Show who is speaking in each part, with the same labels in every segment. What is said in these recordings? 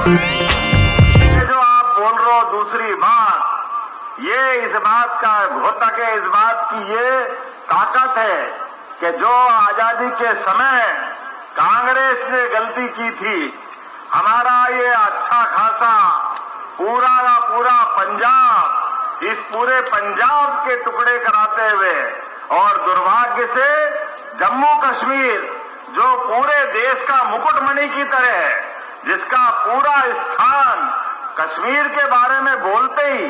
Speaker 1: जो आप बोल रहे हो दूसरी बात, ये इस बात का घोतक है, इस बात की ये ताकत है कि जो आजादी के समय कांग्रेस ने गलती की थी, हमारा ये अच्छा खासा पूरा का पूरा पंजाब, इस पूरे पंजाब के टुकड़े कराते हुए, और दुर्भाग्य से जम्मू कश्मीर जो पूरे देश का मुकुटमणि की तरह है, जिसका पूरा स्थान कश्मीर के बारे में बोलते ही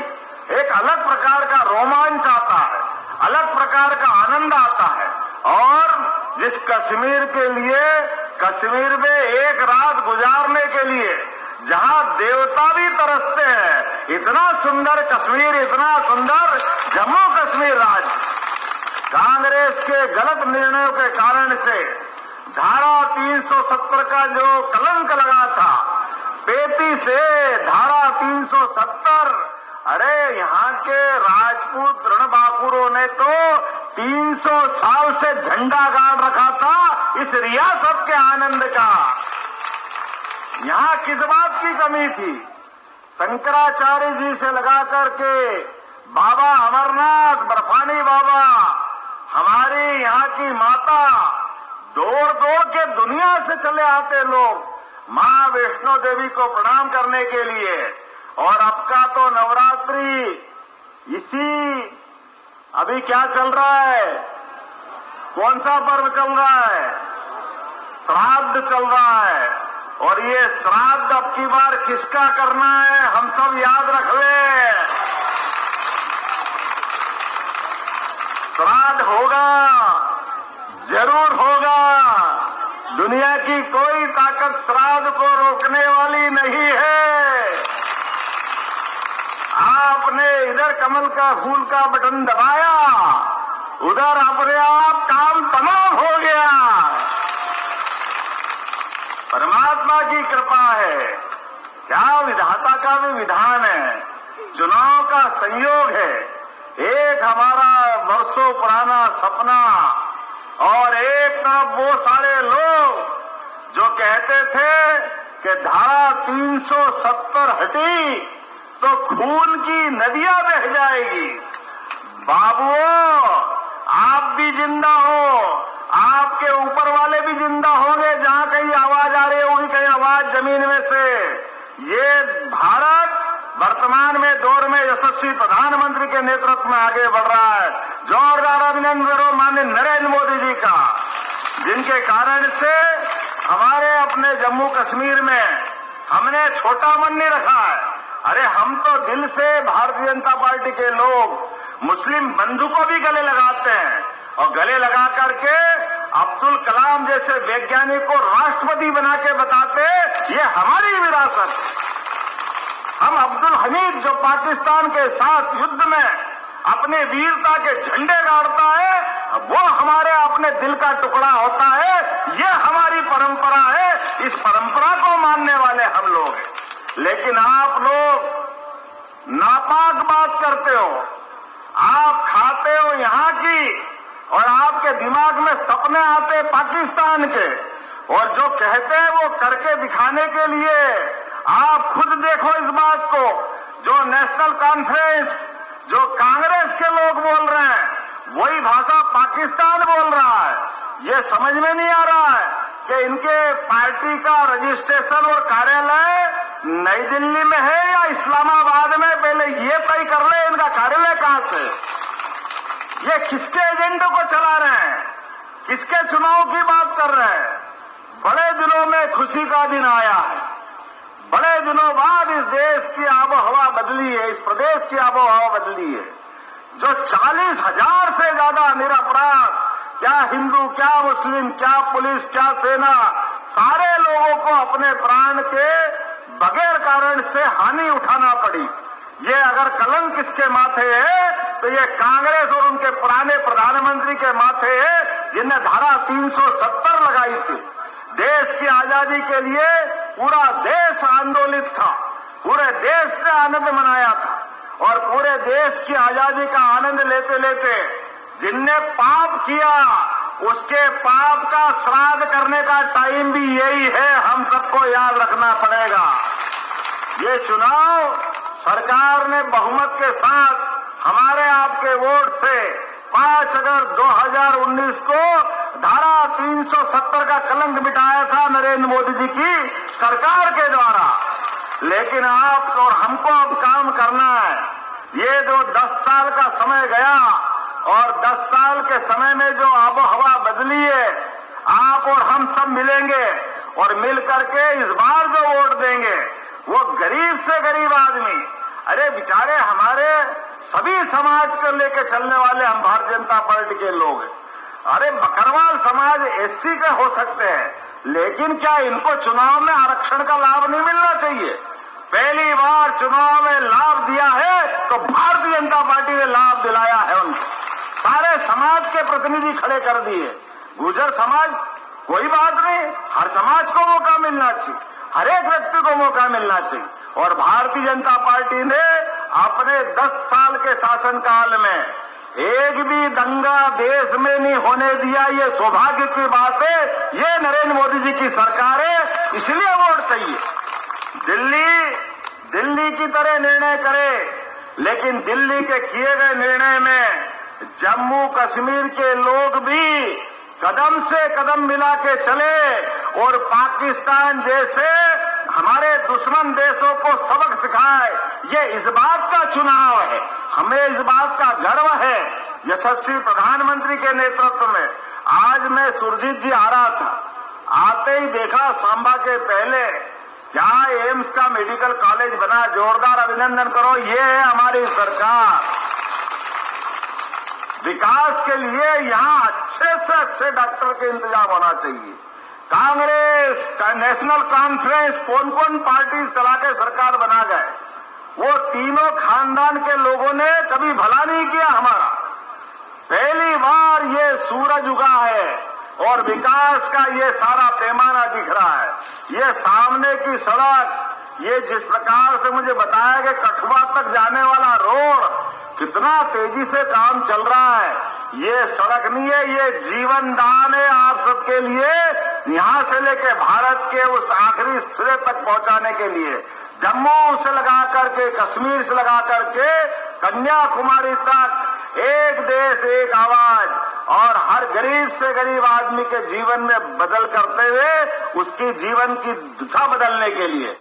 Speaker 1: एक अलग प्रकार का रोमांच आता है, अलग प्रकार का आनंद आता है। और जिस कश्मीर के लिए, कश्मीर में एक रात गुजारने के लिए जहां देवता भी तरसते हैं, इतना सुंदर कश्मीर, इतना सुंदर जम्मू कश्मीर राज्य, कांग्रेस के गलत निर्णयों के कारण से धारा 370 का जो कलंक लगा था, 35 से धारा 370, अरे यहाँ के राजपूत रणबांकुरों ने तो 300 साल से झंडा गाड़ रखा था इस रियासत के आनंद का। यहाँ किस बात की कमी थी? शंकराचार्य जी से लगा करके बाबा अमरनाथ, बर्फानी बाबा, हमारी यहाँ की माता, दौड़ दौड़ के दुनिया से चले आते लोग मां वैष्णो देवी को प्रणाम करने के लिए। और अब का तो नवरात्रि, इसी अभी क्या चल रहा है, कौन सा पर्व चल रहा है? श्राद्ध चल रहा है। और ये श्राद्ध अब की बार किसका करना है, हम सब याद रख ले। श्राद्ध होगा, जरूर होगा। दुनिया की कोई ताकत श्राद्ध को रोकने वाली नहीं है। आपने इधर कमल का फूल का बटन दबाया, उधर अपने आप काम तमाम हो गया। परमात्मा की कृपा है, क्या विधाता का भी विधान है, चुनाव का संयोग है। एक हमारा वर्षों पुराना सपना, और एक तरफ वो सारे लोग जो कहते थे कि धारा 370 हटी तो खून की नदियां बह जाएगी। बाबुओ, आप भी जिंदा हो, आपके ऊपर वाले भी जिंदा होंगे। जहां कहीं आवाज आ रही होगी, कहीं आवाज जमीन में से, ये भारत वर्तमान में दौर में यशस्वी प्रधानमंत्री के नेतृत्व में आगे बढ़ रहा है। जोरदार अभिनंदन करो माननीय नरेंद्र मोदी जी का, जिनके कारण से हमारे अपने जम्मू कश्मीर में हमने छोटा मन नहीं रखा है। अरे हम तो दिल से भारतीय जनता पार्टी के लोग मुस्लिम बंधु को भी गले लगाते हैं, और गले लगा करके अब्दुल कलाम जैसे वैज्ञानिक को राष्ट्रपति बना के बताते, ये हमारी विरासत है। हम अब्दुल हमीद जो पाकिस्तान के साथ युद्ध में अपने वीरता के झंडे गाड़ता है, वो हमारे अपने दिल का टुकड़ा होता है। ये हमारी परंपरा है, इस परंपरा को मानने वाले हम लोग हैं। लेकिन आप लोग नापाक बात करते हो, आप खाते हो यहाँ की, और आपके दिमाग में सपने आते पाकिस्तान के, और जो कहते हैं वो करके दिखाने के लिए आप खुद देखो इस बात को। जो नेशनल कॉन्फ्रेंस, जो कांग्रेस के लोग बोल रहे हैं, वही भाषा पाकिस्तान बोल रहा है। ये समझ में नहीं आ रहा है कि इनके पार्टी का रजिस्ट्रेशन और कार्यालय नई दिल्ली में है या इस्लामाबाद में। पहले ये तय कर ले इनका कार्यालय कहां से। ये किसके एजेंडे को चला रहे हैं, किसके चुनाव की बात कर रहे हैं। बड़े दिनों में खुशी का दिन आया है, बड़े दिनों बाद इस देश की आबोहवा बदली है, इस प्रदेश की आबोहवा बदली है। जो 40,000 से ज्यादा निरपराध, क्या हिंदू, क्या मुस्लिम, क्या पुलिस, क्या सेना, सारे लोगों को अपने प्राण के बगैर कारण से हानि उठाना पड़ी। ये अगर कलंक किसके माथे है तो ये कांग्रेस और उनके पुराने प्रधानमंत्री के माथे है, जिनने धारा 370 लगाई थी। देश की आजादी के लिए पूरा देश आंदोलित था, पूरे देश ने आनंद मनाया था, और पूरे देश की आजादी का आनंद लेते लेते जिनने पाप किया, उसके पाप का श्राद्ध करने का टाइम भी यही है। हम सबको याद रखना पड़ेगा। ये चुनाव सरकार ने बहुमत के साथ हमारे आपके वोट से 5 अगस्त 2019 को धारा 370 का कलंक मिटाया था नरेंद्र मोदी जी की सरकार के द्वारा। लेकिन आप और हमको अब काम करना है। ये जो 10 साल का समय गया और 10 साल के समय में जो आबो हवा बदली है, आप और हम सब मिलेंगे और मिल करके इस बार जो वोट देंगे वो गरीब से गरीब आदमी, अरे बेचारे हमारे सभी समाज को लेकर चलने वाले हम भारतीय जनता पार्टी के लोग हैं। अरे बकरवाल समाज एससी के हो सकते हैं, लेकिन क्या इनको चुनाव में आरक्षण का लाभ नहीं मिलना चाहिए? पहली बार चुनाव में लाभ दिया है तो भारतीय जनता पार्टी ने लाभ दिलाया है उनको। सारे समाज के प्रतिनिधि खड़े कर दिए। गुर्जर समाज कोई बात नहीं, हर समाज को मौका मिलना चाहिए, हर एक व्यक्ति को मौका मिलना चाहिए। और भारतीय जनता पार्टी ने अपने 10 साल के शासनकाल में एक भी दंगा देश में नहीं होने दिया। ये सौभाग्य की बात है, ये नरेंद्र मोदी जी की सरकार है, इसलिए वोट चाहिए। दिल्ली की तरह निर्णय करे, लेकिन दिल्ली के किए गए निर्णय में जम्मू कश्मीर के लोग भी कदम से कदम मिला के चले और पाकिस्तान जैसे हमारे दुश्मन देशों को सबक सिखाए। ये इस बात का चुनाव है, हमें इस बात का गर्व है। यशस्वी प्रधानमंत्री के नेतृत्व में आज मैं सुरजीत जी आ रहा था, आते ही देखा सांबा के पहले क्या एम्स का मेडिकल कॉलेज बना, जोरदार अभिनंदन करो। ये है हमारी सरकार। विकास के लिए यहाँ अच्छे से अच्छे डॉक्टर के इंतजाम होना चाहिए। कांग्रेस नेशनल कॉन्फ्रेंस कौन कौन पार्टी चला के सरकार बना गए, वो तीनों खानदान के लोगों ने कभी भला नहीं किया हमारा। पहली बार ये सूरज उगा है और विकास का ये सारा पैमाना दिख रहा है। ये सामने की सड़क, ये जिस प्रकार से मुझे बताया कि कठुआ तक जाने वाला रोड कितना तेजी से काम चल रहा है, ये सड़क नहीं है, ये जीवन दान है आप सबके लिए। यहाँ से लेके भारत के उस आखिरी सिरे तक पहुंचाने के लिए, जम्मू से लगा करके कश्मीर से लगा करके कन्याकुमारी तक, एक देश एक आवाज, और हर गरीब से गरीब आदमी के जीवन में बदल करते हुए उसकी जीवन की दिशा बदलने के लिए